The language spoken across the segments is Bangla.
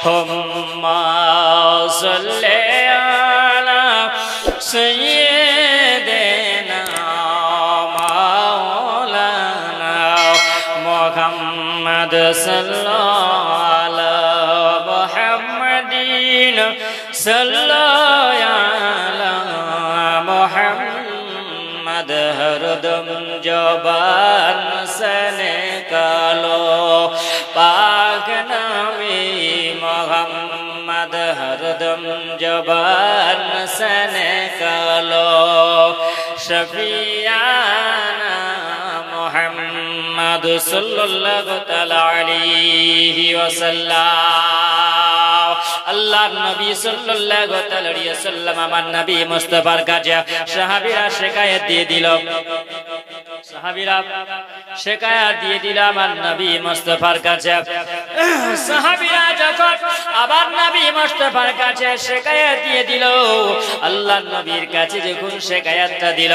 হুম্মা সাল্লি আলা সাইয়্যিদিনা মাওলানা মুহাম্মদ সাল্লাল্লাহু আলা মুহাম্মাদিন সাল্লাল্লাহু আলা মুহাম্মদ হরদম জবান সনে কালো পাক নবী মুহাম্মদ হরদম জবান সনে কালো শফিয়ানা মুহাম্মদ সাল্লাল্লাহু তাআলা আলাইহি ওয়াসাল্লাম। আল্লাহর নবী সাল্লাল্লাহু তাআলা আলাইহি ওয়াসাল্লাম আমার নবী মুস্তাফার কাছে সাহাবীরা শিকায়াত দিয়ে দিল, সাহাবীরা শিকায়াত দিয়ে দিল আমার নবী মুস্তাফার কাছে। সাহাবীরা যখন আবার নবী মুস্তাফার কাছে শিকায়াত দিয়ে দিল, আল্লাহর নবীর কাছে যখন শিকায়াতটা দিল,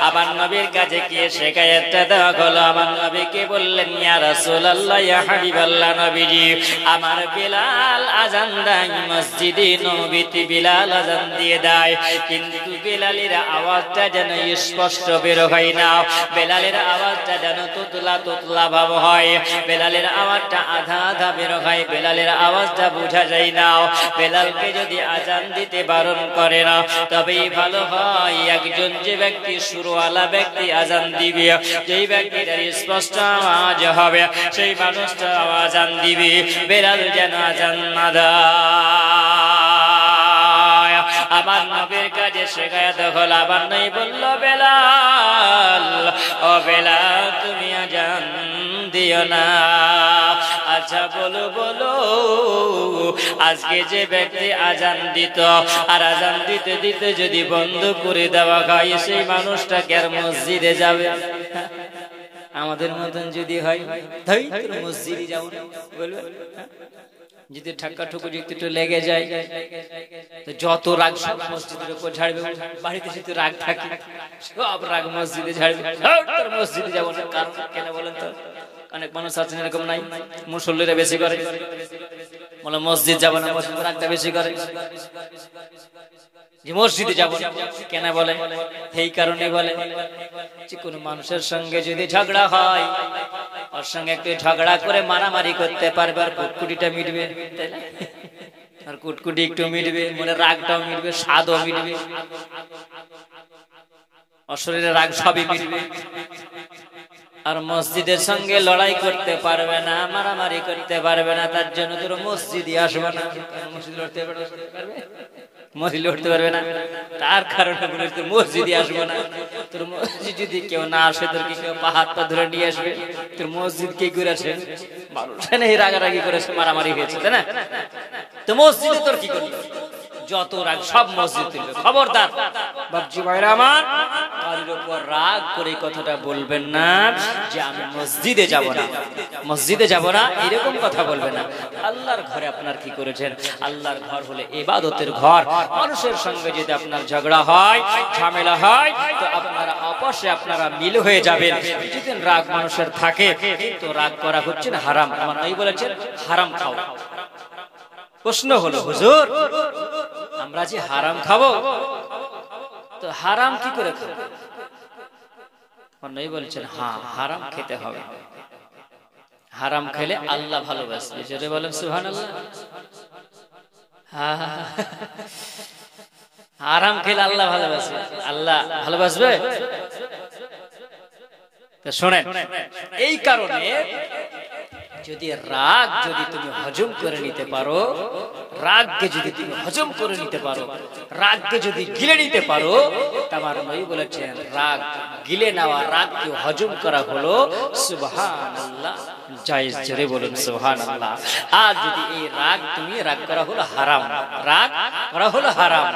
আবার নবীর কাছে গিয়ে শিকায়াতটা দেওয়া হলো। আমার নবীকে বললেন, ইয়া রাসূলুল্লাহ, ইয়া হাবিবাল্লাহ, নবীজি আমার বিলাল আযান দেয় মসজিদে নববীতে, বিলাল আযান দিয়ে দেয়, কিন্তু বিলালের আওয়াজটা যেন স্পষ্ট বের হয় না, বেলালের আওয়াজটা যেন তুতলা তুতলা ভাব হয়, বেলালের আওয়াজটা আধা আধা বের হয়, বেলালের আওয়াজটা বোঝা যায় না। বেলালকে যদি আযান দিতে বারণ করে না তবেই ভালো হয়। একজন যে ব্যক্তি সুরওয়ালা ব্যক্তি আযান দিবে, যেই ব্যক্তির স্পষ্ট আওয়াজ হবে সেই মানুষটা আযান দিবে, বেলাল যেন আযান না দেয়। আমার নবীর কাছে শিকায়াত হলো, আবার নবী বলল, বেলাল, ও বেলাল তুমি আযান দিও না। আচ্ছা বলো বলো, আজকে যে ব্যক্তি আযান দিত আর আযান দিতে দিতে যদি বন্ধ করে দেওয়া হয়, সেই মানুষটা কি আর মসজিদে যাবে? আমাদের মতন যদি হয়, মসজিদে যাও না বলবে, যদি ঠাক্কা ঠুকুরি একটু লেগে যায় তো যত রাগ সব মসজিদের উপর ঝাড়বে। বাড়িতে যদি রাগ থাকে সব রাগ মসজিদে ঝাড়বে, মসজিদে যাবো না। কারণ কেন বলেন তো? অনেক মানুষ আছেন এরকম, নাই মুসল্লিরা বেশি করে বলে মসজিদ যাবো না, মসজিদ রাগটা বেশি করে যে মসজিদে যাবো না। কেন বলে? এই কারণে বলে যে কোন মানুষের সঙ্গে যদি ঝগড়া হয়, ওর সঙ্গে একটু ঝগড়া করে মারামারি করতে পারবে, আর কুটকুটিটা মিটবে, তাই না? আর কুটকুটি একটু মিটবে, মনে রাগটাও মিটবে, স্বাদও মিটবে, অশরীরে রাগ সবই মিটবে। আর মসজিদের সঙ্গে লড়াই করতে পারবে না, মারামারি করতে পারবে না, তার জন্য তোর মসজিদে আসবে না। মসজিদ লড়তে পারবে, মসজিদ লড়তে পারবে না, তার কারণে বলে তোর মসজিদে আসবো না। তোর মসজিদ যদি কেউ না আসে, তোর কি কেউ হাত পা ধরে নিয়ে আসবে? তোর মসজিদ কে করেছে? মানুষ রাগারাগি করেছে, মারামারি হয়েছে, তাই না? তো মসজিদে তোর কি করবি? যত রাগ সব মসজিদ তুলবে। খবরদার বাপজি ভাইরা আমার, কারোর উপর রাগ করে কথাটা বলবেন না যে আমি মসজিদে যাব না, মসজিদে যাব না, এরকম কথা বলবেন না। আল্লাহর ঘরে আপনার কি করেছেন? আল্লাহর ঘর হলে ইবাদতের ঘর। মানুষের সঙ্গে যদি আপনার ঝগড়া হয়, ঝামেলা হয়, তো আপনারা আপসে আপনারা মিল হয়ে যাবেন। যেদিন রাগ মানুষের থাকে, তো রাগ করা হচ্ছে না হারাম। আমার নবী বলেছেন হারাম খাও। প্রশ্ন হলো, হুজুর আমরা যে হারাম খাবো, তো হারাম কি করে খাবো? নবী বলছেন হ্যাঁ, হারাম খেতে হবে। হারাম খেলে আল্লাহ ভালোবাসবে। জোরে বলেন সুবহানাল্লাহ। হারাম খেলে আল্লাহ ভালোবাসবে। আল্লাহ ভালোবাসবে? তো শোনেন, এই কারণে যদি রাগ যদি তুমি হজম করে নিতে পারো, রাগকে যদি তুমি হজম করে নিতে পারো, রাগকে যদি গিলে নিতে পারো, আমার নবী বলেছেন রাগ গিলে নেওয়া, রাগকে হজম করা হলো সুবহানাল্লাহ জায়েজ। জোরে বলুন সুবহানাল্লাহ। আর যদি এই রাগ তুমি রাগ করা হলো হারাম, রাগ করা হলো হারাম,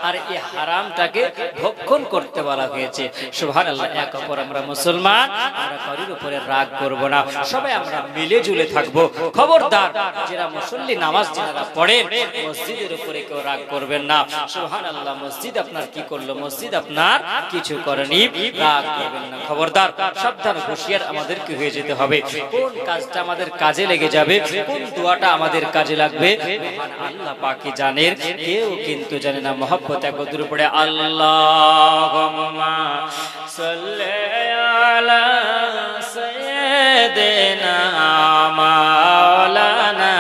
আর এই হারামটাকে ভক্ষণ করতে বলা হয়েছে। সুবহানাল্লাহ। এক অপর আমরা মুসলমান, আমরা কারোর উপরে রাগ করব না, সবাই আমরা মিলে ঝুলে থাকবো। খবরদার যারা মুসল্লি নামাজ যারা পড়েন, মসজিদের উপরে কেউ রাগ করবেন না। সুবহানাল্লাহ। মসজিদ আপনার কি করলো? মসজিদ আপনার কিছু করেনি। রাগ ডাক দেবেন না। খবরদার, সাবধান, হুঁশিয়ার আমাদেরকে হয়ে যেতে হবে। কোন কাজটা আমাদের কাজে লেগে যাবে, কোন দোয়াটা আমাদের কাজে লাগবে, মহান আল্লাহ পাকই জানেন, কেউ কিন্তু জানে না। মহব্বত একত্র পড়ে আল্লাহুম্মা সাল্লি আলা সাইয়্যিদিনা মাওলানা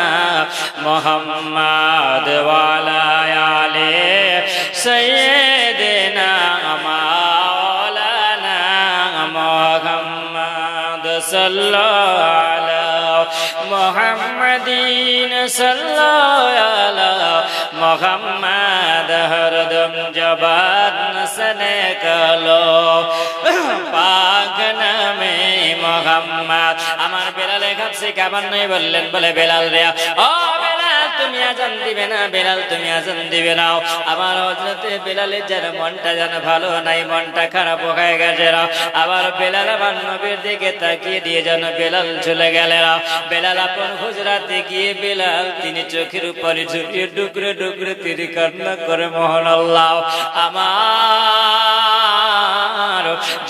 মুহাম্মাদ ওয়া আলা আলি সাইয়্যিদিনা মাওলানা মুহাম্মাদ সাল্লাল্লাহু আলা মুহাম্মাদিন সাল্লাল্লাহু আলা মুহাম্মাদ হরদম জবান সনে কালো পাক নামে মুহাম্মদ। আমার বেলালে কাছে কেমন নাই বললেন, বলে বেলাল রে ও বেলাল তুমি আজান দিবে না, বেলাল তুমি আজান দিবে না। আমার হযরতে বেলালের যেন মনটা যেন ভালো নাই, মনটা খারাপ হয়ে গেছে। আবার বেলাল আমার নবীর দিকে তাকিয়ে দিয়ে যেন বেলাল চলে গেলেন। বেলাল আপন হুজরাতে গিয়ে বেলাল তিনি চোখের উপরে ঝুঁকিয়ে ডুকরে ডুকরে তিনি কান্না করে মহান আল্লাহ আমার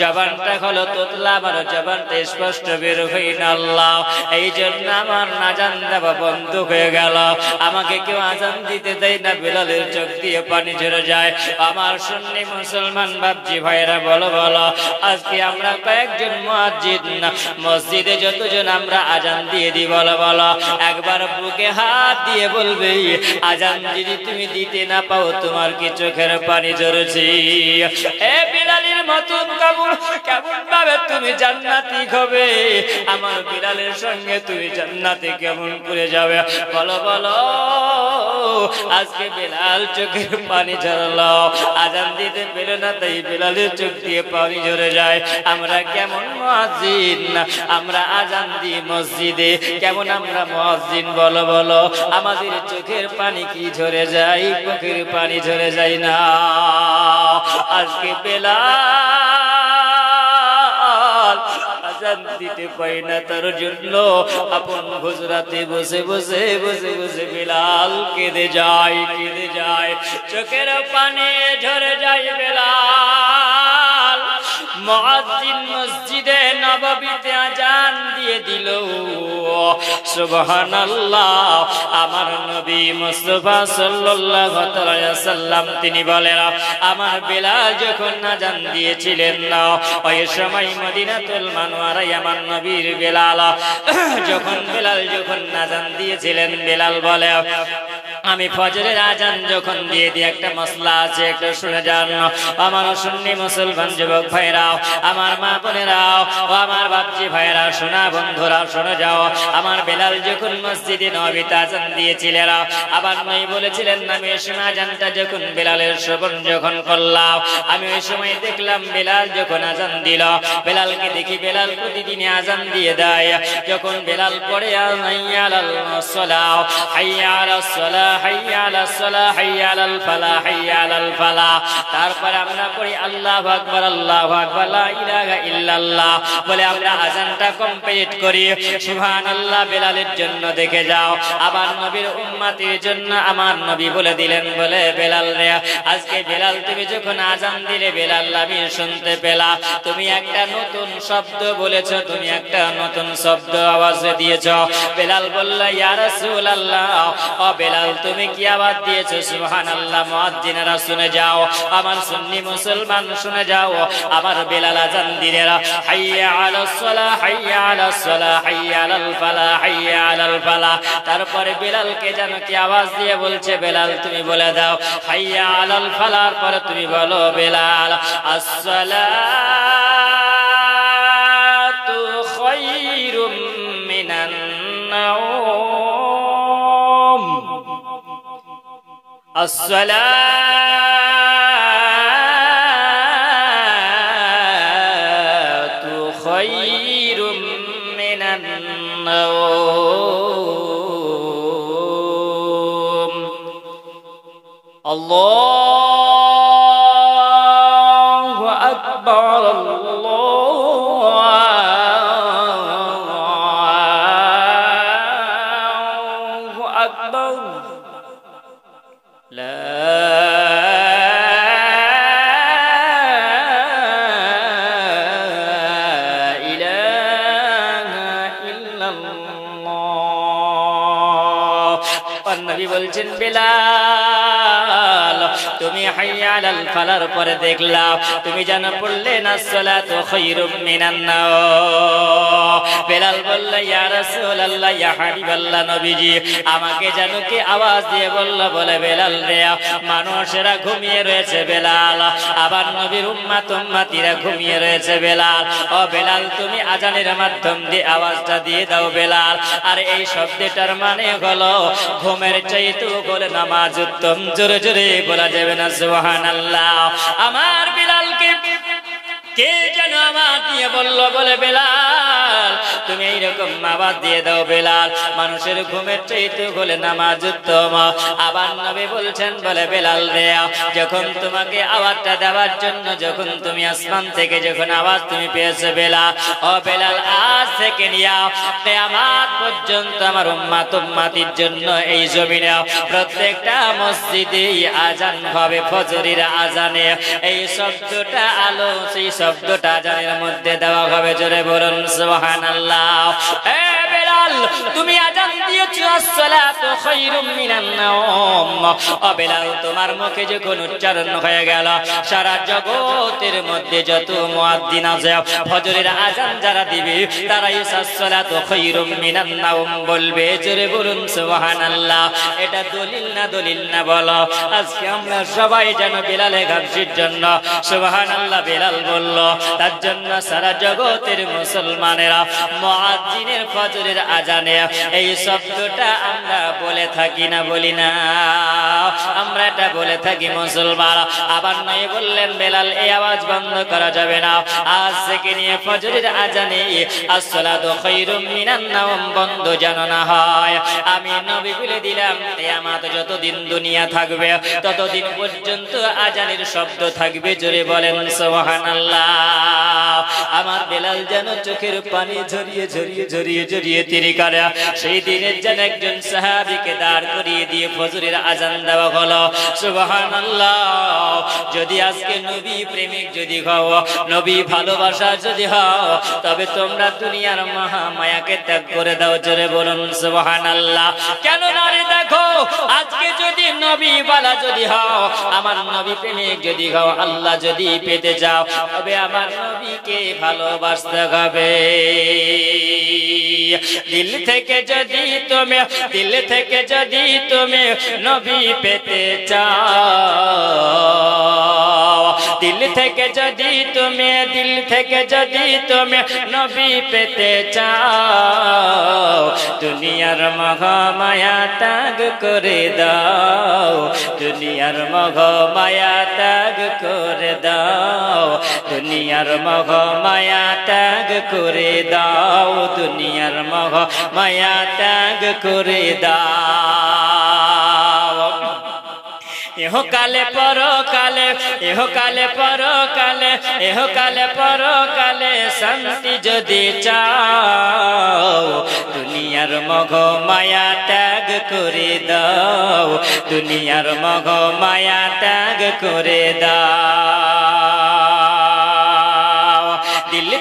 জবানটা হলো তোতলা, আমার জবানটা স্পষ্ট বের হই না আল্লাহ, এই জন্য আমার নাজান দেওয়া বন্ধ হয়ে গেল। আমাকে কেউ আজান দিতে দেয় না, বেলালের চোখ দিয়ে পানি ঝরে যায়। আমার সুন্নি মুসলমান বাপজি ভাইরা বলো বলো, আজকে আমরা কয়েকজন মুয়াজ্জিন মসজিদে যতজন আমরা আজান দিয়ে দিই বলো বলো, একবার বুকে হাত দিয়ে বলবে আজান যদি তুমি দিতে না পাও তোমার কি চোখের পানি ঝরেছে? এ বিলালের মতন কেমন ভাবে তুমি জান্নাতি হবে? আমার বিলালের সঙ্গে তুমি জান্নাতে কেমন করে যাবে বলো বলো। আজকে বেলাল চোখের পানি ঝরলো, আজান দিতে পেরে না, তাই বেলালের চোখ দিয়ে পানি ঝরে যায়। আমরা কেমন মুয়াজ্জিন, আমরা আজান দিই মসজিদে, কেমন আমরা মুয়াজ্জিন বলো বলো। আমাদের চোখের পানি কি ঝরে যায়? চোখের পানি ঝরে যায় না। আজকে বেলাল আজান দিতে পাই না, তার জন্য আপন হুজরাতে বসে বসে বসে বসে বেলাল কেঁদে যায়, কেঁদে যায়, চোখের পানি ঝরে যায় বেলাল। মুয়াজ্জিন মসজিদে নববীতে আজান দিয়ে দিল, সুবহানাল্লাহ। আমার নবী মুস্তাফা সাল্লাল্লাহু আলাইহি ওয়াসাল্লাম তিনি বলেন, আমার বেলাল যখন আজান দিয়েছিলেন না, ওই সময় মদিনাতুল মুনাওয়ারায় আমার নবীর বেলাল যখন আজান দিয়েছিলেন, বেলাল বলে আমি ফজরের আজান যখন দিয়ে দিই, একটা মশলা আছে একটু শুনে যান। আমার সুন্নি মুসলমান যুবক ভাইরাও, আমার মা বোনেরাও, ও আমার বাপজি ভাইরা, শোনা বন্ধুরা শুনে যাও। আমার বেলাল যখন মসজিদে নববীতে আজান দিয়েছিলেন, আবার নবী বলেছিলেন আমি ওই সময় আজানটা যখন বেলালের শ্রবণ যখন করলাম, আমি ওই সময় দেখলাম বেলাল যখন আজান দিল, বেলালকে দেখি বেলাল প্রতিদিন আজান দিয়ে দেয়। যখন বেলাল পড়ে হাইয়া আলাল সালাহ, হাইয়া আলাস সালাহ, হাইয়া আলাস সালাহ, হাইয়া আলাল ফালাহ, হাইয়া আলাল ফালাহ, তারপর আমরা পড়ি আল্লাহু আকবার, আল্লাহু আকবার, লা ইলাহা ইল্লাল্লাহ বলে আমরা আজানটা কমপ্লিট করি। সুবহানাল্লাহ। বেলালের জন্য দেখে যাও, আবার নবীর উম্মতের জন্য আমার নবী বলে দিলেন, বলে বেলাল রে আজকে বেলাল তুমি যখন আজান দিলে বেলাল আমি শুনতে পেলাম তুমি একটা নতুন শব্দ বলেছো, তুমি একটা নতুন শব্দ আওয়াজ দিয়েছো। বেলাল বলল ইয়া রাসূলুল্লাহ, ও বেলাল তুমি কি আওয়াজ দিয়েছো? সুবহানাল্লাহ। মুয়াজ্জিনেরা শুনে যাও, আমার সুন্নি মুসলমান শুনে যাও, আমার বেলাল আজান দিলেন হাইয়া আলাস সালাহ, হাইয়া আলাস সালাহ, হাইয়া আলাল ফালাহ, হাইয়া আলাল ফালাহ। তারপরে বেলালকে যেন কি আওয়াজ দিয়ে বলছে, বেলাল তুমি বলে দাও হাইয়া আলাল ফালাহর পরে তুমি বলো বেলাল আসসালাতু খায়রুম মিনান নাওম, আসসালাতু খায়রুম মিনান নাওম। আল্লাহু আকবার, আল্লাহু আকবার, লা নবী বলছেন বেলাল তুমি হাইয়া আলাল ফালার পরে দেখলাম তুমি যেন পড়লে না সালাতু খায়রুম মিনান নাওম। বেলাল বলল ইয়া রাসূলুল্লাহ ইয়া হাবিবাল্লাহ নবীজি আমাকে যেন কি আওয়াজ দিয়ে বলল বলে বেলাল রে মানুষেরা ঘুমিয়ে রয়েছে বেলাল, আবার নবীর উম্মত উম্মতিরা ঘুমিয়ে রয়েছে বেলাল। ও বেলাল তুমি আজানের মাধ্যম দিয়ে আওয়াজটা দিয়ে দাও বেলাল। আর এই শব্দটার মানে হলো ঘুমের চাইতেও বলে নামাজ উত্তম। জোরে জোরে বলা যাবে না সুবহানাল্লাহ। আমার বেলালকে কে যেন আওয়াজ দিয়ে বলল বলে বেলাল তুমি এইরকম আওয়াজ দিয়ে দাও বেলাল, মানুষের ঘুমের চাইতে বলে নামাজ উত্তম। আবার নবী বলছেন বলে বেলাল রে যখন তোমাকে আওয়াজটা দেওয়ার জন্য যখন তুমি আসমান থেকে যখন আওয়াজ তুমি পেয়েছো বেলাল, ও বেলাল আজ থেকে নিয়া কিয়ামত পর্যন্ত আমার উম্মত উম্মতির জন্য এই জমিনে প্রত্যেকটা মসজিদে আজান হবে ফজরের আজানে। এই শব্দটা আলো সেই শব্দটা আজানের মধ্যে দেওয়া হবে। জোরে বলুন সুবহানাল্লাহ। এ বেলাল তুমি আজান দিয়েছো আসসালাতু খায়রুম মিনান নাওম। ও বেলাল তোমার মুখে যখন উচ্চারণ হয়ে গেল সারা জগতের মধ্যে যত মুয়াজ্জিন আছে ফজরের আজান যারা দিবে তারাই আসসালাতু খায়রুম মিনান নাওম বলবে। জোরে বলুন সুবহানাল্লাহ। এটা দলিল না বলো আজকে আমরা সবাই যেন বেলালের গামসির জন্য সুবহানাল্লাহ বেলাল বলল, তার জন্য সারা জগতের মুসলমানেরা মুয়াজ্জিনের ফজরের আজানে এই শব্দটা আমরা বলে থাকি না বলি না? আমরা এটা বলে থাকি মুসলমান। আবার নয় বললেন বেলাল এই আওয়াজ বন্ধ করা যাবে না, আজ থেকে নিয়ে ফজরের আজানে আসসালাতু খায়রুম মিনান নাওম বন্ধ যেন না হয়। আমি নবী বলে দিলাম কিয়ামত যতদিন দুনিয়া থাকবে ততদিন পর্যন্ত আজানের শব্দ থাকবে। জোরে বলেন সুবহানাল্লাহ। আমার বেলাল যেন চোখের পানি ঝরিয়ে ঝরিয়ে ঝরিয়ে ঝরিয়ে তিনি করে সেই দিনের যেন একজন সাহাবীকে দাঁড় করিয়ে দিয়ে ফজরের আজান দেওয়া হলো। সুবহানাল্লাহ। যদি আজকে নবী প্রেমিক যদি হও, নবী ভালোবাসা যদি হও, তবে তোমরা দুনিয়ার মহা মায়াকে ত্যাগ করে দাও। জোরে বলুন সুবহানাল্লাহ। কেন না রে দেখো আজকে যদি নবী বালা যদি হও, আমার নবী প্রেমিক যদি হও, আল্লাহ যদি পেতে যাও তবে আমার নবীকে ভালোবাসতে হবে। দিল থেকে যদি তুমি নবী পেতে চাও, দিল থেকে যদি তুমি নবী পেতে চাও, দুনিয়ার মোহ মায়া ত্যাগ করে দাও, দুনিয়ার মোহ মায়া ত্যাগ করে দাও, দুনিয়ার মোহ মায়া ত্যাগ করে দাও, দুনিয়ার মোহ মায়া ত্যাগ করে দাও। ইহকালে পরকালে, ইহকালে পরকালে, ইহকালে পরকালে শান্তি যদি চাও, দুনিয়ার মোহ মায়া ত্যাগ করে দাও, দুনিয়ার মোহ মায়া ত্যাগ করে দাও। দিল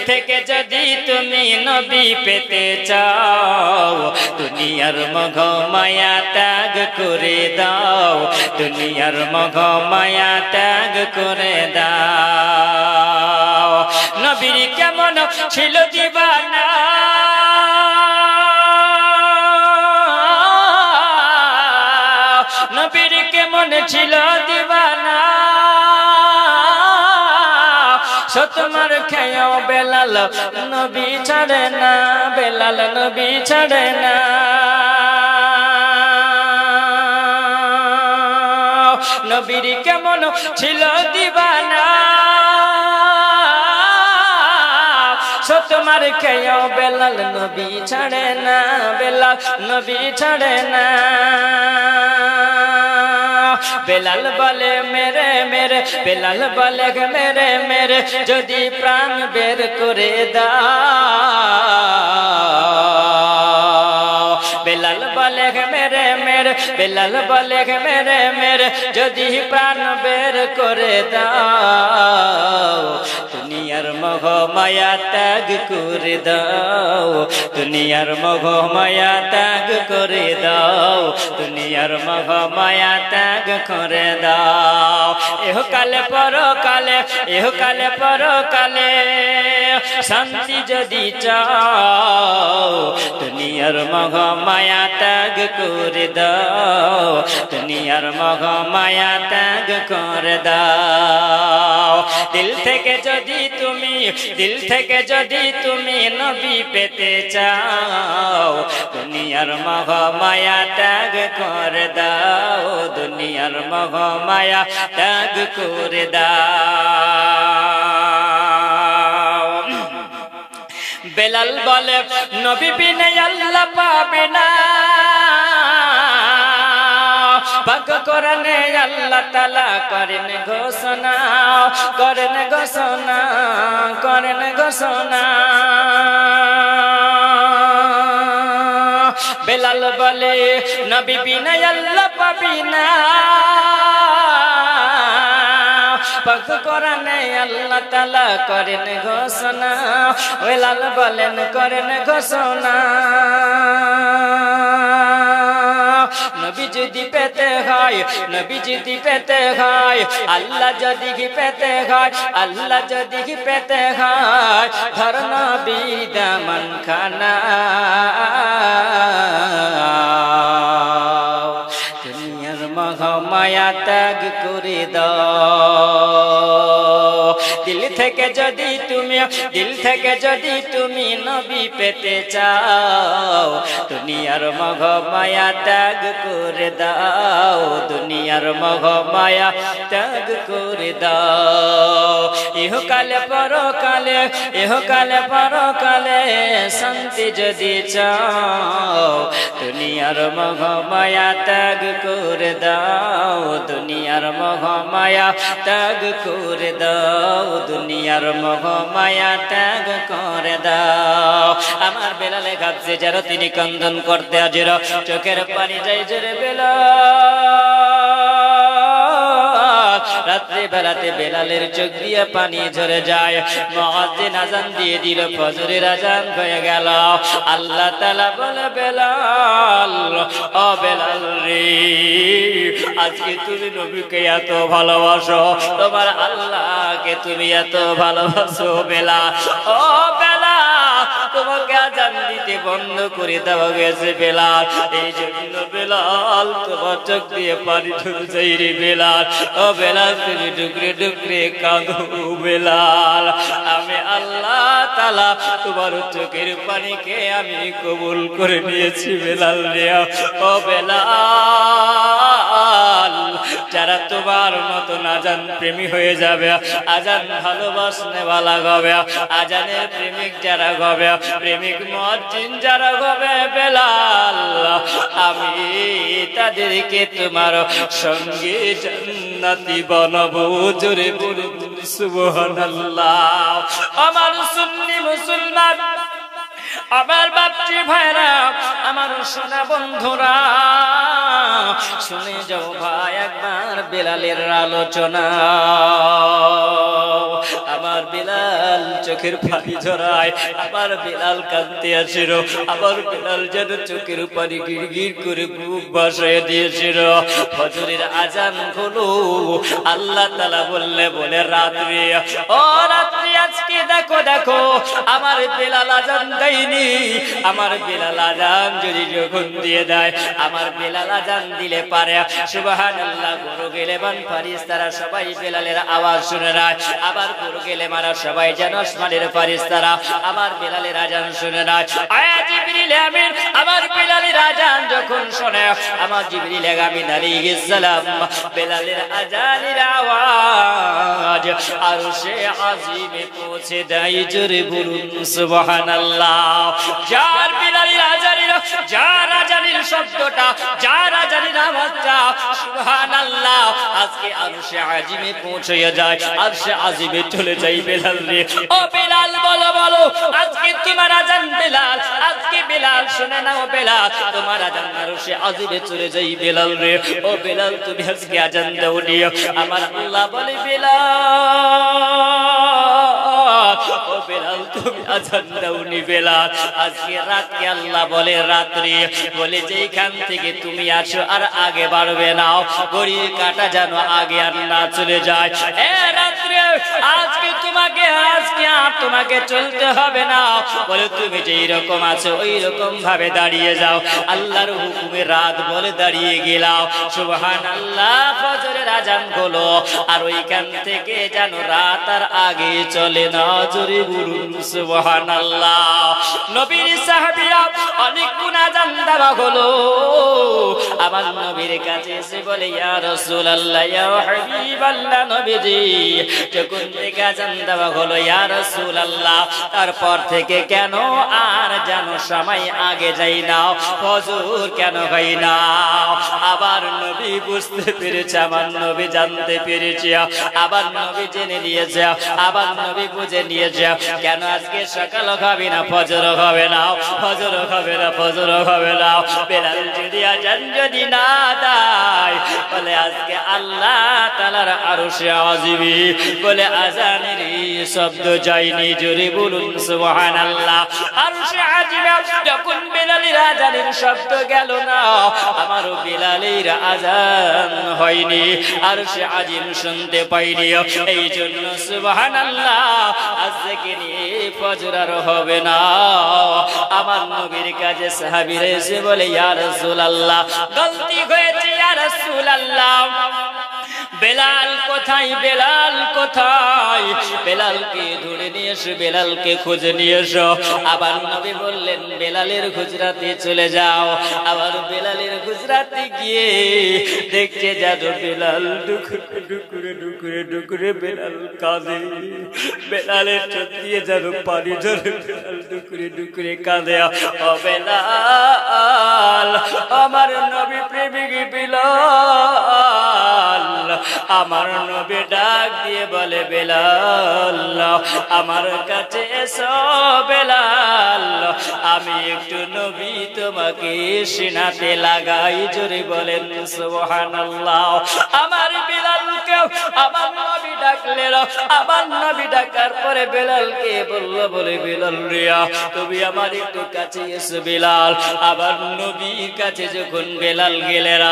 থেকে যদি তুমি নবী পেতে চাও, দুনিয়ার মোহ মায়া ত্যাগ করে দাও, দুনিয়ার মোহ মায়া ত্যাগ করে দাও। নবীর কেমন ছিল দিবানা, নবীর কেমন ছিল দিবানা, তোমার খেয়েও বেলাল নবী ছাড়ে না, বেলাল নবী ছাড়ে না। নবীর কেমন ছিল দিবানা, তোমার খেয়েও বেলাল নবী ছাড়ে না, বেলাল নবী ছাড়ে না। বেলাল বলে মেরে মেরে, বেলাল বলে মেরে মেরে যদি প্রাণ বের করে দাও, বেলাল বলে মেরে মেরে, বেলাল বলে মেরে মেরে যদি প্রাণ বের করে দাও, দুনিয়ার মোহ মায়া ত্যাগ করে দাও, দুনিয়ার মোহ মায়া ত্যাগ করে দাও, দুনিয়ার মোহ মায়া ত্যাগ করে দাও। ইহকালে পরকালে, ইহকালে পরকালে শান্তি যদি চাও, দুনিয়ার মোহ মায়া ত্যাগ করে দাও, দুনিয়ার মোহ মায়া ত্যাগ করে দাও। দিল থেকে যদি তুমি, দিল থেকে যদি তুমি নবী পেতে চাও, দুনিয়ার মোহ মায়া ত্যাগ করে দাও, দুনিয়ার মোহ মায়া ত্যাগ করে দাও। বেলাল বলে নবী বিনে আল্লাহ পাবে না, পাক কোরআনে আল্লাহ তাআলা করেন ঘোষণা, করেন ঘোষণা, করেন ঘোষণা। বেলাল বলে নবী বিনা আল্লাহ পাবি না, পাক কোরআনে আল্লাহ তাআলা করেন ঘোষণা। বেলাল বলেন করেন ঘোষণা। নবী যদি পেতে হয়, নবী যদি পেতে হয়, আল্লাহ যদি পেতে হয়, আল্লাহ যদি পেতে হয়, ধর নবী দামান খানা। দুনিয়ার মোহ মায়া ত্যাগ করে দাও। দিল থেকে যদি তুমি, দিল থেকে যদি তুমি নবী পেতে চাও, দুনিয়ার মোহ মায়া ত্যাগ করে দাও, দুনিয়ার মোহ মায়া ত্যাগ করে দাও। ইহকালে পরকালে, ইহকালে পরকালে শান্তি যদি চাও, দুনিয়ার মোহ মায়া ত্যাগ করে দাও, দুনিয়ার মোহ মায়া ত্যাগ করে দাও, দুনিয়ার মোহ মায়া ত্যাগ করে দাও। আমার বেলালে কাঁদছে যারা, তিনি ক্রন্দন করতে হাজির, চোখের পানি যাই জোরে বেলাল। রাত্রি বেলাতে বেলালের চোখ দিয়ে পানি ঝরে যায়। মুয়াজ্জিন আযান দিয়ে দিল, ফজরের আযান হয়ে গেল। আল্লাহ তাআলা বলে বেলাল, ও বেলাল রে, আজকে তুমি নবীকে এত ভালোবাসো, তোমার আল্লাহকে তুমি এত ভালোবাসো বেলাল। ও বেলাল, তোমাকে আযান দিতে বন্ধ করে দেওয়া গেছে বেলাল, এই জন্য বেলাল তোমার চোখ দিয়ে পানি ঝরে যায় রে বেলাল। ও বেলাল, তুমি ডুকরে ডুকরে কাঁদো বেলাল। আমি আল্লাহ তাআলা তোমার চোখের পানিকে আমি কবুল করে নিয়েছি বেলাল রে। ও বেলাল, যারা তোমার মতো আযান প্রেমী হয়ে যাবে, আযান ভালোবাসনে वाला হবে, আযানের প্রেমিক যারা হবে, প্রেমিক মুয়াজ্জিন যারা হবে বেলাল, আমি তাদেরকে তোমার সঙ্গে জান্নাতি বানাবো। জোরে বলুন সুবহানাল্লাহ। আমার সুন্নি মুসলমান, আমার বাপজি ভাইরা, আমার সোনা বন্ধুরা, শুনে যাও ভাই একবার বেলালের আলোচনা। আমার বেলাল চোখের পানি ঝরায়, আমার বেলাল কাঁদতে আসিল, আমার বেলাল যেন চোখের পানি গিরগির করে বুক ভাসায় দিয়েছিল। ফজরের আযান হলো, আল্লাহ তাআলা বলে রাত্রি, ও রাত্রি আজকে দেখো দেখো, আমার বেলাল আযান দেয়নি। আমার বেলাল আযান যদি যখন দিয়ে দেয়, আমার বেলাল আযান দিলে পারে সুবহানাল্লাহ, গরু গেলে বান ফারিস্তারা সবাই বেলালের আওয়াজ শুনে নেয়। আবার গরু গেলে মারা সবাই যেন আসমানের ফারিস্তারা আমার বেলালের আযান শুনে নেয়। আয়া জিবরিল আমিন আমার বেলালের আযান যখন শোনে, আমার জিবরিল আমিন আলাইহিস সালাম বেলালের আযানের আওয়াজ আরশে আজিমে পৌঁছে দেয়। জোরে বলুন সুবহানাল্লাহ। যার বেলালের আযানের, যার আযানের শব্দটা, যার আযানের আওয়াজটা সুবহানাল্লাহ আজকে আরশে আজিমে পৌঁছে যায়, আরশে আজিমে চলে যায় বেলাল রে। ও বেলাল বলো বলো, আজকে তোমার আযান বেলাল, আজকে বেলাল শুনে নাও বেলাল, তোমার আযান আরশে আজিমে চলে যায় বেলাল রে। ও বেলাল, তুমি আজকে আযান দাও নি। আমার আল্লাহ বলে বেলাল তুমি আজান দাওনি বেলাল। আজকে রাতকে আল্লাহ বলে রাত্রি, বলে যেখান থেকে তুমি আসো আর আগে বাড়বে না, ঘড়ির কাঁটা যেন আগে আর না চলে যায়। এ রাত্রি, আজকে আর তোমাকে চলতে হবে না, বলে তুমি যেই রকম আছো ওই রকম ভাবে দাঁড়িয়ে যাও। আল্লাহর হুকুমে রাত বলে দাঁড়িয়ে গেলাম। সুবহানাল্লাহ, ফজরের আজান হলো আর ওইখান থেকে যেন রাত আর আগে চলে না। জোরে বলুন সুবহানাল্লাহ। নবীর সাহাবীরা অনেকক্ষণ আজান দেওয়া হলো, আমার নবীর কাছে এসে বলে ইয়া রাসূলুল্লাহ, ইয়া হাবিবাল্লাহ, নবীজি যখন থেকে আজান দেওয়া হলো ইয়া রাসূলুল্লাহ, তারপর থেকে কেন আর যেন সময় আগে যাই না, ফজর কেন হয় না? আবার নবী বুঝতে পেরেছে, আমার নবী জানতে পেরেছে, আবার নবী জেনে নিয়েছে, আবার নবী বুঝে নিয়েছে, কেন আজকে সকাল হবে না, ফজর হবে না, ফজর হবে না, ফজর হবে না। বেলাল যদি আজান যদি না দেয়, বলে আজকে আল্লাহ তাআলার আরশে আজিমি বলে আজানের শব্দ যায়নি। জোরে বলুন সুবহানাল্লাহ। আরশে আজিমে যখন বেলালের আজানের শব্দ গেল না, আমারও বেলালের আজান হয়নি, আরশে আজিম শুনতে পাইনি। এই জন্য সুবহানাল্লাহ, আজকে নিয়ে ফজর আর হবে না। আমার নবীর কাছে সাহাবীরা এসে বলে ইয়া রাসূলুল্লাহ, গলতি হয়েছে ইয়া রাসূলুল্লাহ, বেলাল কোথায়, বেলাল কোথায়? বেলালকে ধরে নিয়ে এসো, বেলালকে খুঁজে নিয়ে এসো। আবার নবী বললেন বেলালের হুজরাতে চলে যাও। আবার বেলালের হুজরাতে গিয়ে দেখছে যেন বেলাল ডুকরে ডুকরে ডুকরে ডুকরে বেলাল কাঁদে, বেলালের চোখ দিয়ে যেন পানি ঝরে, বেলাল ডুকরে ডুকরে কাঁদে। ও বেলাল, আমার নবী প্রেমিক বেলাল, আমার নবী ডাক দিয়ে বলে বেলাল আমার কাছে এসো বেলাল, আমি একটু নবী তোমাকে সিনাতে লাগাই। জোরে বলেন সুবহানাল্লাহ। আমার বেলালকে আমার নবী ডাকলেন, আমার নবী ডাকার পরে বেলালকে বলল, বলে বেলাল রিয়া তুমি আমার একটু কাছে এসো বেলাল। আবার নবীর কাছে যখন বেলাল গেলেন,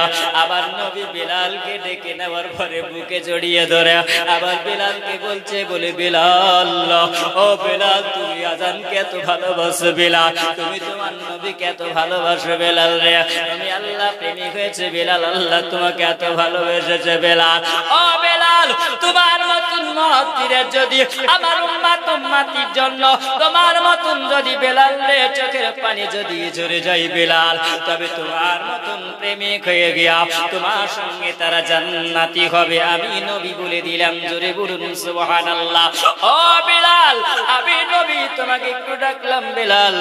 আবার নবী বেলালকে ডেকে নেওয়ার পরে বুকে জড়িয়ে ধরে আবার বেলালকে বলছে, বলে বেলাল ও বেলাল তুমি আজানকে এত ভালোবাসো বেলাল, তুমি তোমার নবীকে এত ভালোবাসো বেলাল রে, তুমি আল্লাহ প্রেমিক হয়েছে বেলাল, আল্লাহ তোমাকে এত ভালোবেসেছে বেলাল। ও বেলাল, তোমার মতন মুহাদ্দিরের যদি আমার উম্মত উম্মতির জন্য তোমার মতন যদি বেলাল রে চোখের পানি যদি ঝরে যায় বেলাল, তবে তোমার মতন প্রেমিক হয়ে গিয়া তোমার সঙ্গে তারা জান্নাতি হবে, আমি নবী বলে দিলাম। জোরে বলুন সুবহানাল্লাহ। ও বেলাল, আমি নবী তোমাকে একটু ডাকলাম বেলাল,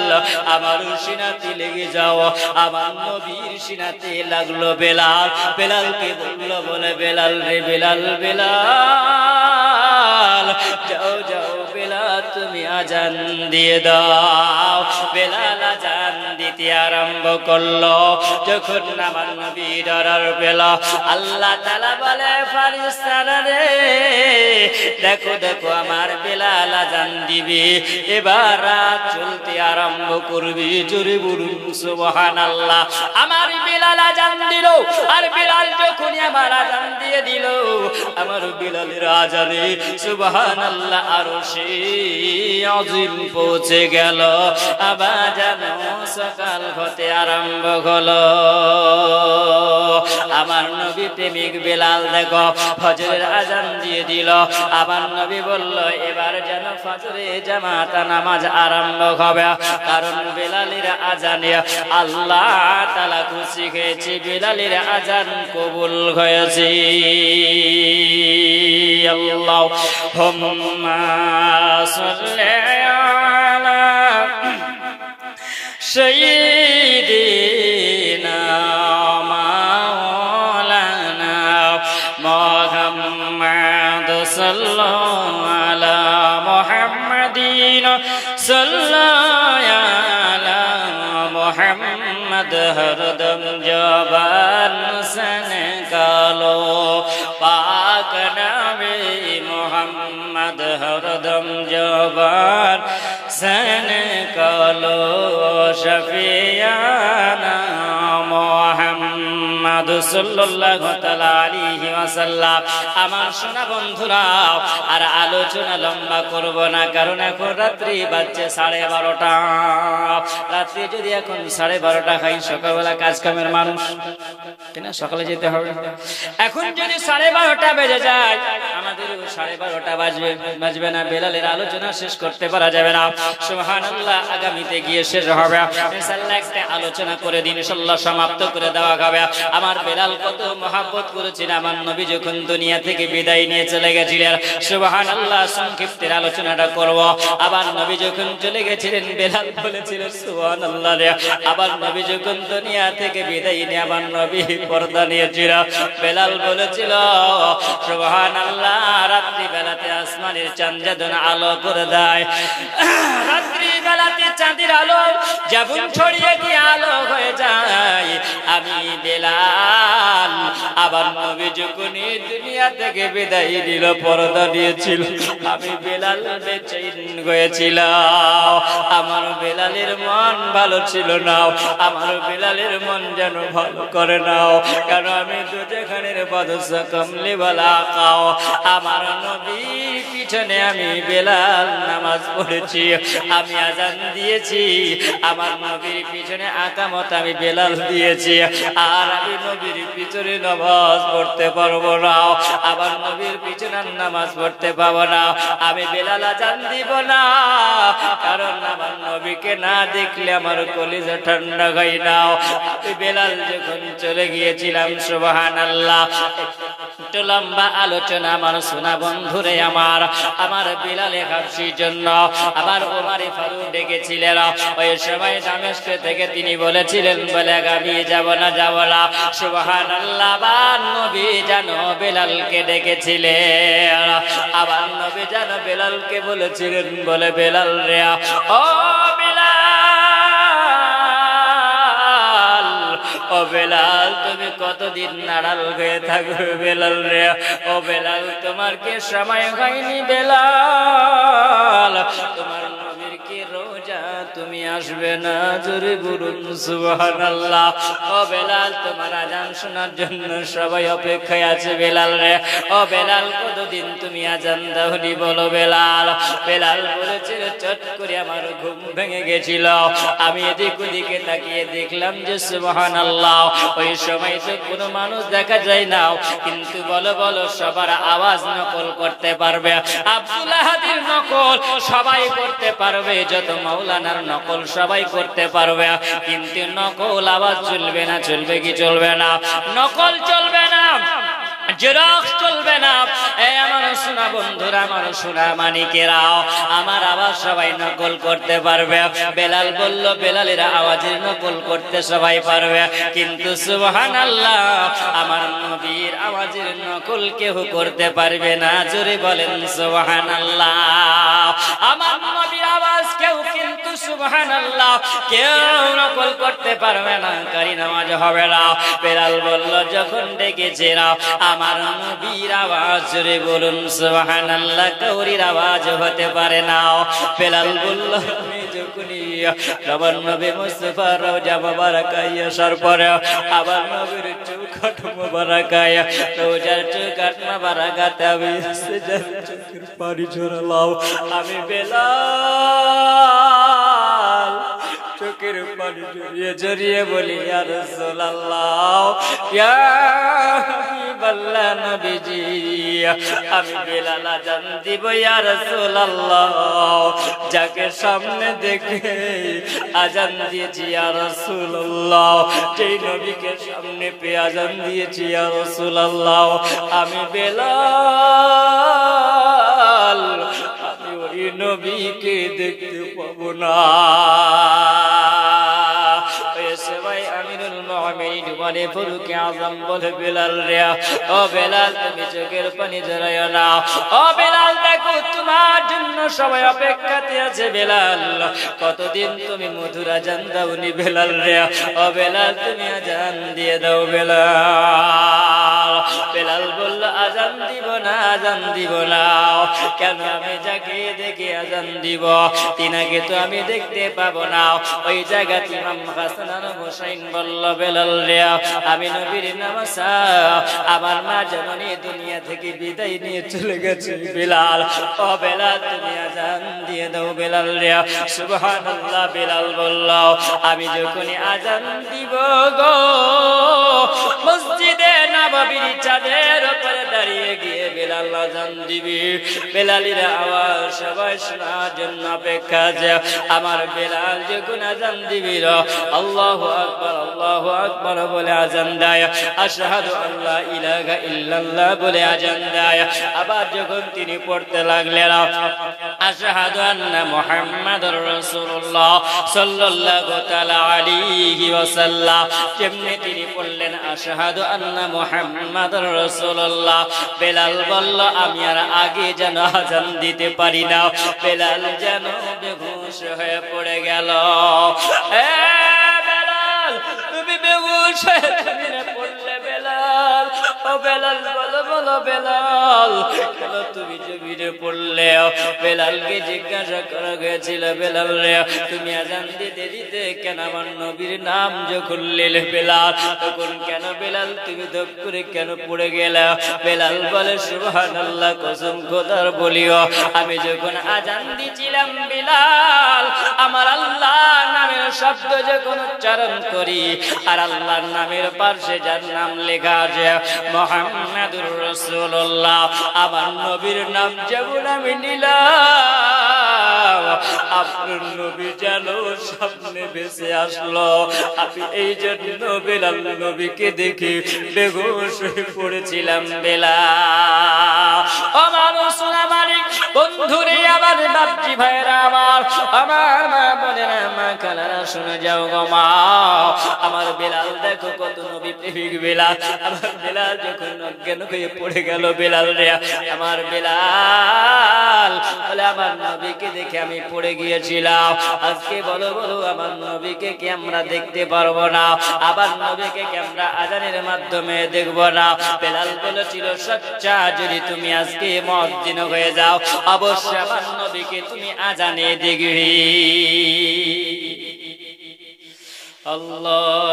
আমার সিনাতে লেগে যাও। আমার নবীর সিনাতে লাগলো বেলাল, বেলালকে বললো, বলে বেলাল রে বেলাল, বেলাল যাও যাও বেলাল তুমি আজান দিয়ে দাও। বেলাল আজান দিতে আরম্ভ করলো। যখন আমার নবী ডরার পেল, আল্লাহ তাআলা বলে ফেরেশতারা রে দেখো দেখো আমার বেলাল আজান দিবে, এবার রাত চলতে আরম্ভ করবে। জোরে বলুন সুবহানাল্লাহ। আমার বেলাল আজান দিল, আর বেলাল যখন আমার আজান দিয়ে দিল, আমার বেলালের আজানে সুবহানাল্লাহ আরশে আজিম পৌঁছে গেল। আবার যেন সকাল হতে আরম্ভ হলো। আমার নবী প্রেমিক বেলাল দেখো ফজরের আজান দিয়ে দিল। আমার নবী বলল এবার যেন ফজরে জামাত নামাজ আরম্ভ হবে, কারণ বেলালের আজানে আল্লাহ তাআলা খুশি হয়েছে, বেলালের আজান কবুল হয়েছে। আল্লাহুম্মা সাল্লি আলা সাইয়্যিদিনা মাওলানা মুহাম্মদ সাল্লাল্লাহু আলা মুহাম্মাদিন সাল্লাল্লাহু আলা মুহাম্মদ হরদম জবান সনে কালো পাক নবী মুহাম্মদ হরদম জবান হাসান কলো শফিয়ানা মুহাম্মদ সাল্লাল্লাহু তাআলা আলাইহি ওয়াসাল্লাম। আমার সোনা বন্ধুরা, আর আলোচনা লম্বা করব না, কারণ এখন রাত্রি বাজছে 12:30। রাত্রি যদি এখন 12:30 খাই, সকালবেলা কাজ কামের মানুষ, তাই না, সকালে যেতে হবে। এখন যদি 12:30 বেজে যায়, আমাদের 12:30 বাজবে না, বেলালের আলোচনা শেষ করতে পারা যাবে না। সুবহানাল্লাহ, আগামীতে গিয়ে শেষ হবে। ইনশাআল্লাহ একটা আলোচনা করে দিন ইনশাআল্লাহ সমাপ্ত করে দেওয়া হবে। আমার বেলাল কত মহব্বত করেছিল আমার নবী যখন দুনিয়া থেকে বিদায় নিয়ে চলে গেছিলেন। সুবহানাল্লাহ, সংক্ষিপ্তের আলোচনাটা করব। আবার নবী যখন চলে গেছিলেন, বেলাল বলেছিল সুবহানাল্লাহ রে, আবার নবী যখন দুনিয়া থেকে বিদায় নিয়ে আমার নবী পর্দা নিয়েছিল, বেলাল বলেছিল সুবহানাল্লাহ, রাত্রি বেলাতে আসমানের চাঁদ যেন আলো করে দেয়, রাত্রি বেলাতে চাঁদের আলো যেমন ছড়িয়ে দিয়ে আলো হয়ে যায়, আমি বেলাল আবার নবী যখন দুনিয়া থেকে বিদায় নিল, পর্দা দিয়েছিল, আমি বেলাল বেচैन হয়েছিলাম। আমার বেলালের মন ভালো ছিল না, আমার বেলালের মন যেন ভালো করে নাও, কারণ আমি দুজখানের বাদশা কামলিওয়ালা খাও। আমার নবীর পিছনে আমি বেলাল নামাজ পড়েছি, আমি আজান দিয়েছি, আমার নবীর পিছনে আকামত আমি বেলাল দিয়েছি, আর আমি নবীর পিছনে নামাজ পড়তে পারবো না, আবার নবীর পিছনে নামাজ পড়তে পারবো না, আমি বেলাল আজান দিব না, কারণ আমার নবীকে না দেখলে আমার কলিজা ঠান্ডা হয় না। আমি বেলাল যখন চলে গিয়েছিলাম, সুবহানাল্লাহ, একটু লম্বা আলোচনা আমার সোনা বন্ধুরে, আমার বেলাল হাবশির জন্য আবার ওমরে ফারুক ডেকেছিলেন। ওই সময় দামেস্ক থেকে তিনি বলেছিলেন, বলে আমি যাব না। সুবহানাল্লাহ, আবার নবী জানো বেলালকে ডেকেছিলেন, আবার নবী জানো বেলালকে বলেছিলেন, বলে বেলাল রে, ও বেলাল, ও বেলাল, তুমি কতদিন নাড়াল হয়ে থাকবে বেলাল রে, ও বেলাল, তোমার কি সময় হয়নি বেলাল, তোমার নবীর কি রোজা, তুমি আসবে না, জোরে বলুন সুবহানাল্লাহ। ও বেলাল, তোমার আজান শোনার জন্য সবাই অপেক্ষায় আছে বেলাল রে, ও বেলাল, কতদিন তুমি আজান দাওনি বলো বেলাল। বেলাল বলেছিল, চট করে আমার ঘুম ভেঙে গেছিল, আমি এদিক ওদিকে তাকিয়ে দেখলাম যে সুবহানাল্লাহ, ওই সময় তো কোনো মানুষ দেখা যায় না, কিন্তু বলো বলো সবার আওয়াজ নকল করতে পারবে, আব্দুল আহাদের নকল সবাই করতে পারবে, যত মাওলানার নকল সবাই করতে পারবে, কিন্তু নকল আওয়াজ চলবে না। চলবে কি চলবে না? নকল চলবে না, জেরক্স চলবে না। এই আমার সোনা বন্ধুরা, আমার সোনা মানিকেরাও, আমার আওয়াজ সবাই নকল করতে পারবে। বেলাল বলল, বেলালের আওয়াজের নকল করতে সবাই পারবে, কিন্তু সুবহানাল্লাহ, আমার নবীর আওয়াজের নকল কেউ করতে পারবে না। জোরে বলেন সুবহানাল্লাহ। আমার নবীর আওয়াজ কেউ কিন্তু সুবহানাল্লাহ কেউ নকল করতে পারবে না, কারি নামাজ হবে না। বেলাল বলল, যখন ডেকেছে আমার নবীর আওয়াজ, জোরে বলুন সুবহানাল্লাহ, কাউরির আওয়াজ হতে পারে না। বেলাল বলল, আমি যখনই আমার নবী মুস্তাফা রওজা মুবারাকায় আসার পরে আবার নবীর চৌকাঠ মুবারাকায়, রওজার চৌকাঠ মুবারাকাতে আমি সেজদার চোখের পানি ঝরালাম। আমি বেলাল চোখের পানি জড়িয়ে জড়িয়ে বলি, ইয়া রাসূলুল্লাহ, ইয়া হাবিবাল্লাহ, নবীজি, আমি বেলাল আজান দিব, ইয়া রাসূলুল্লাহ, যাকে সামনে দেখে আজান দিয়েছি, ইয়া রাসূলুল্লাহ, যেই নবীকে সামনে পেয়ে আজান দিয়েছি, ইয়া রাসূলুল্লাহ, আমি বেলাল, আমি ওই নবীকে দেখতে পাবো না। আমিরুল মুমিনিন ওমরে ফারুক আযম বলে, বেলাল রে, ও বেলাল, তুমি চোখের পানি ঝরাইও না। ও বেলাল, দেখো তোমার জন্য সবাই অপেক্ষাতে আছে। বেলাল, কতদিন তুমি মধুর আজান দাওনি বেলাল রে, ও বেলাল, তুমি আজান দিয়ে দাও বেলাল। বেলাল বলল, আজান দিব না, আজান দিব না। কেন? আমি যাকে দেখে আজান দিব তিনাকে তো আমি দেখতে পাবো না। ওই জায়গাতে ইমাম হাসান আর হুসাইন বলল, বেলাল রে, আমি নবীর নামাজ আমার মা জননী দুনিয়া থেকে বিদায় নিয়ে চলে গেছে। বেলাল, ও বেলাল, তুমি আজান দিয়ে দাও। বেলাল রে, সুবহানাল্লাহ। বেলাল বলল, আমি যখনই আজান দিব গো, মসজিদে নববীর চাঁদের উপরে দাঁড়িয়ে গিয়ে বেলাল আজান দিবি। বেলালিরা আওয়াজ সবাই শোনার জন্য অপেক্ষা যে আমার বেলাল যখন আজান দিবি, আল্লাহু আকবার, আল্লাহু আকবার বলে আজান দেয়, আশহাদু আল্লা ইলাহা ইল্লাল্লাহ বলে আজান দেয়। আবার যখন তিনি পড়তে লাগলেন, আশহাদু আন্না মুহাম্মাদুর রাসূলুল্লাহ সাল্লাল্লাহু তাআলা আলাইহি ওয়াসাল্লাম, যেমনি তিনি বললেন আশহাদু আন্না মুহাম্মাদুর রাসূলুল্লাহ, বেলাল বলল, আমি আর আগে যেন আজান দিতে পারি না। বেলাল যেন বেহুশ হয়ে পড়ে গেল। বেলাল, তুমি বেহুশ হয়ে পড়লে বেলাল? ও বেলাল, বলো বলো বেলাল, কেন তুমি জমিনে পড়লে? বেলালকে জিজ্ঞাসা করা হয়েছিল, বেলাল রে, তুমি আজান দিতে দিতে কেন আমার নবীর নাম যখন নিলে বেলাল, তখন কেন বেলাল তুমি ধপ করে কেন পড়ে গেলে? বেলাল বলে, সুবহানাল্লাহ, কসম খোদার বলিও, আমি যখন আজান দিছিলাম বেলাল, আমার আল্লাহ নামের শব্দ যখন উচ্চারণ করি আর আল্লাহর নামের পাশে যার নাম লেখা আছে মুহাম্মাদুর রাসূলুল্লাহ, আমার নবীর নাম যেমন আমি নিলাম, আপনার নবী যেন সামনে ভেসে আসলো। আমি এই জন্য বেলাল নবীকে দেখে বেহুশ হয়ে পড়েছিলাম। বেলাল, আমার সোনা মালিক বন্ধুরে, আমার বাপজি ভাইরা, আমার মা বোনেরা, মা খালারা, শুনে যাও গো মা, আমার বেলাল দেখো কত নবী প্রেমিক বেলাল। আমার বেলাল যখন অজ্ঞান হয়ে পড়ে গেল, বেলাল রে, আমার বেলাল বলে, আমার নবীকে দেখে আমি পড়ে গিয়েছিলাম, আজকে বলো বলো আমার নবীকে কি আমরা দেখতে পারবো না? আবার নবীকে কি আমরা আজানের মাধ্যমে দেখবো না? বেলাল বলেছিল, সচ্চা যদি তুমি আজকে মুয়াজ্জিন হয়ে যাও, অবশ্যই আমার নবীকে তুমি আজানে দেখবি। আল্লাহ